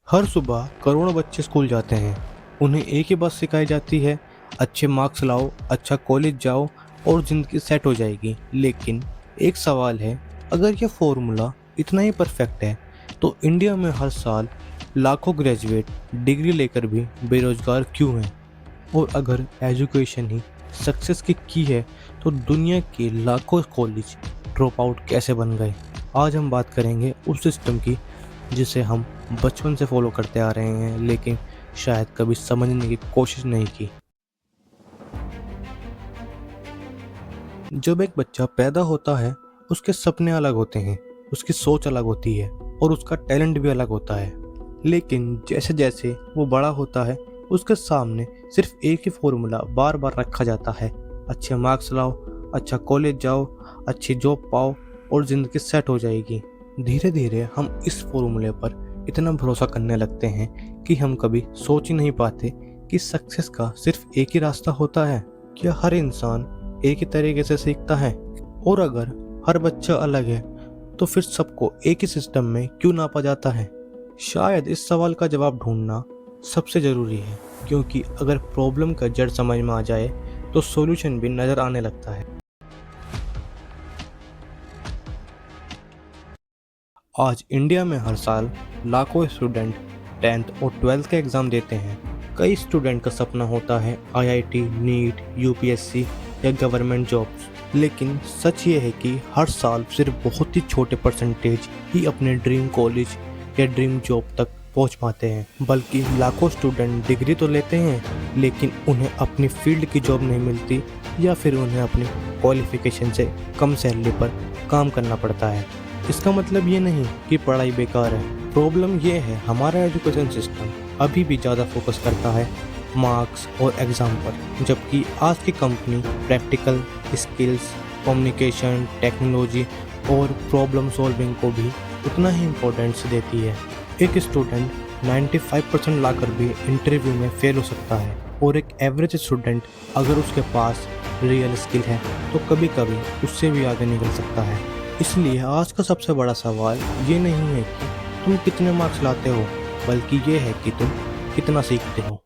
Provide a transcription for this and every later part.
हर सुबह करोड़ों बच्चे स्कूल जाते हैं। उन्हें एक ही बात सिखाई जाती है, अच्छे मार्क्स लाओ, अच्छा कॉलेज जाओ और ज़िंदगी सेट हो जाएगी। लेकिन एक सवाल है, अगर यह फॉर्मूला इतना ही परफेक्ट है तो इंडिया में हर साल लाखों ग्रेजुएट डिग्री लेकर भी बेरोजगार क्यों हैं? और अगर एजुकेशन ही सक्सेस की है तो दुनिया के लाखों कॉलेज ड्रॉप आउट कैसे बन गए? आज हम बात करेंगे उस सिस्टम की जिसे हम बचपन से फॉलो करते आ रहे हैं लेकिन शायद कभी समझने की कोशिश नहीं की। जब एक बच्चा पैदा होता है उसके सपने अलग होते हैं, उसकी सोच अलग होती है और उसका टैलेंट भी अलग होता है। लेकिन जैसे जैसे वो बड़ा होता है उसके सामने सिर्फ एक ही फॉर्मूला बार बार रखा जाता है, अच्छे मार्क्स लाओ, अच्छा कॉलेज जाओ, अच्छी जॉब पाओ और ज़िंदगी सेट हो जाएगी। धीरे धीरे हम इस फॉर्मूले पर इतना भरोसा करने लगते हैं कि हम कभी सोच ही नहीं पाते कि सक्सेस का सिर्फ एक ही रास्ता होता है। क्या हर इंसान एक ही तरीके से सीखता है? और अगर हर बच्चा अलग है तो फिर सबको एक ही सिस्टम में क्यों नापा जाता है? शायद इस सवाल का जवाब ढूंढना सबसे ज़रूरी है, क्योंकि अगर प्रॉब्लम का जड़ समझ में आ जाए तो सॉल्यूशन भी नज़र आने लगता है। आज इंडिया में हर साल लाखों स्टूडेंट 10th और 12th के एग्ज़ाम देते हैं। कई स्टूडेंट का सपना होता है आईआईटी, नीट, यूपीएससी या गवर्नमेंट जॉब्स। लेकिन सच ये है कि हर साल सिर्फ बहुत ही छोटे परसेंटेज ही अपने ड्रीम कॉलेज या ड्रीम जॉब तक पहुंच पाते हैं। बल्कि लाखों स्टूडेंट डिग्री तो लेते हैं लेकिन उन्हें अपनी फील्ड की जॉब नहीं मिलती या फिर उन्हें अपनी क्वालिफिकेशन से कम सैलरी पर काम करना पड़ता है। इसका मतलब ये नहीं कि पढ़ाई बेकार है। प्रॉब्लम ये है, हमारा एजुकेशन सिस्टम अभी भी ज़्यादा फोकस करता है मार्क्स और एग्ज़ाम पर, जबकि आज की company practical skills, communication, technology और प्रॉब्लम सॉल्विंग को भी उतना ही इम्पोर्टेंस देती है। एक स्टूडेंट 95% लाकर भी इंटरव्यू में फेल हो सकता है और एक एवरेज स्टूडेंट अगर उसके पास रियल स्किल है तो कभी कभी उससे भी आगे निकल सकता है। इसलिए आज का सबसे बड़ा सवाल ये नहीं है कि तुम कितने मार्क्स लाते हो, बल्कि ये है कि तुम कितना सीखते हो।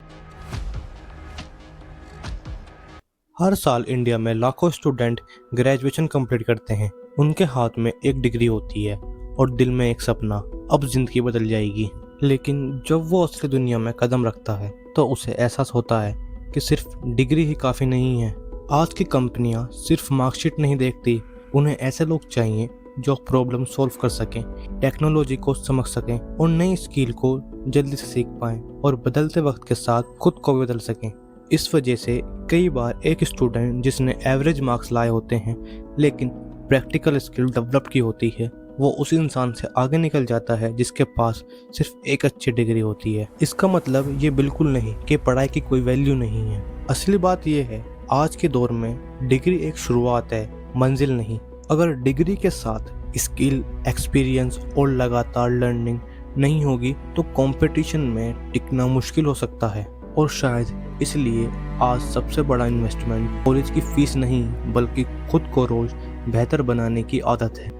हर साल इंडिया में लाखों स्टूडेंट ग्रेजुएशन कंप्लीट करते हैं। उनके हाथ में एक डिग्री होती है और दिल में एक सपना, अब जिंदगी बदल जाएगी। लेकिन जब वो असली दुनिया में कदम रखता है तो उसे एहसास होता है कि सिर्फ डिग्री ही काफ़ी नहीं है। आज की कंपनियां सिर्फ मार्कशीट नहीं देखती, उन्हें ऐसे लोग चाहिए जो प्रॉब्लम सॉल्व कर सकें, टेक्नोलॉजी को समझ सकें और नई स्किल को जल्दी से सीख पाएं और बदलते वक्त के साथ खुद को भी बदल सकें। इस वजह से कई बार एक स्टूडेंट जिसने एवरेज मार्क्स लाए होते हैं लेकिन प्रैक्टिकल स्किल डेवलप की होती है, वो उस इंसान से आगे निकल जाता है जिसके पास सिर्फ एक अच्छी डिग्री होती है। इसका मतलब ये बिल्कुल नहीं कि पढ़ाई की कोई वैल्यू नहीं है। असली बात ये है, आज के दौर में डिग्री एक शुरुआत है, मंजिल नहीं। अगर डिग्री के साथ स्किल, एक्सपीरियंस और लगातार लर्निंग नहीं होगी तो कंपटीशन में टिकना मुश्किल हो सकता है। और शायद इसलिए आज सबसे बड़ा इन्वेस्टमेंट कॉलेज की फीस नहीं बल्कि खुद को रोज बेहतर बनाने की आदत है।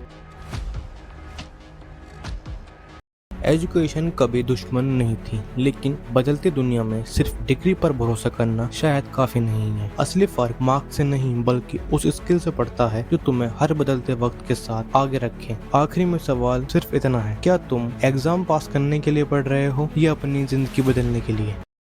एजुकेशन कभी दुश्मन नहीं थी, लेकिन बदलती दुनिया में सिर्फ डिग्री पर भरोसा करना शायद काफी नहीं है। असली फर्क मार्क्स से नहीं बल्कि उस स्किल से पड़ता है जो तुम्हें हर बदलते वक्त के साथ आगे रखे। आखिरी में सवाल सिर्फ इतना है, क्या तुम एग्जाम पास करने के लिए पढ़ रहे हो या अपनी जिंदगी बदलने के लिए?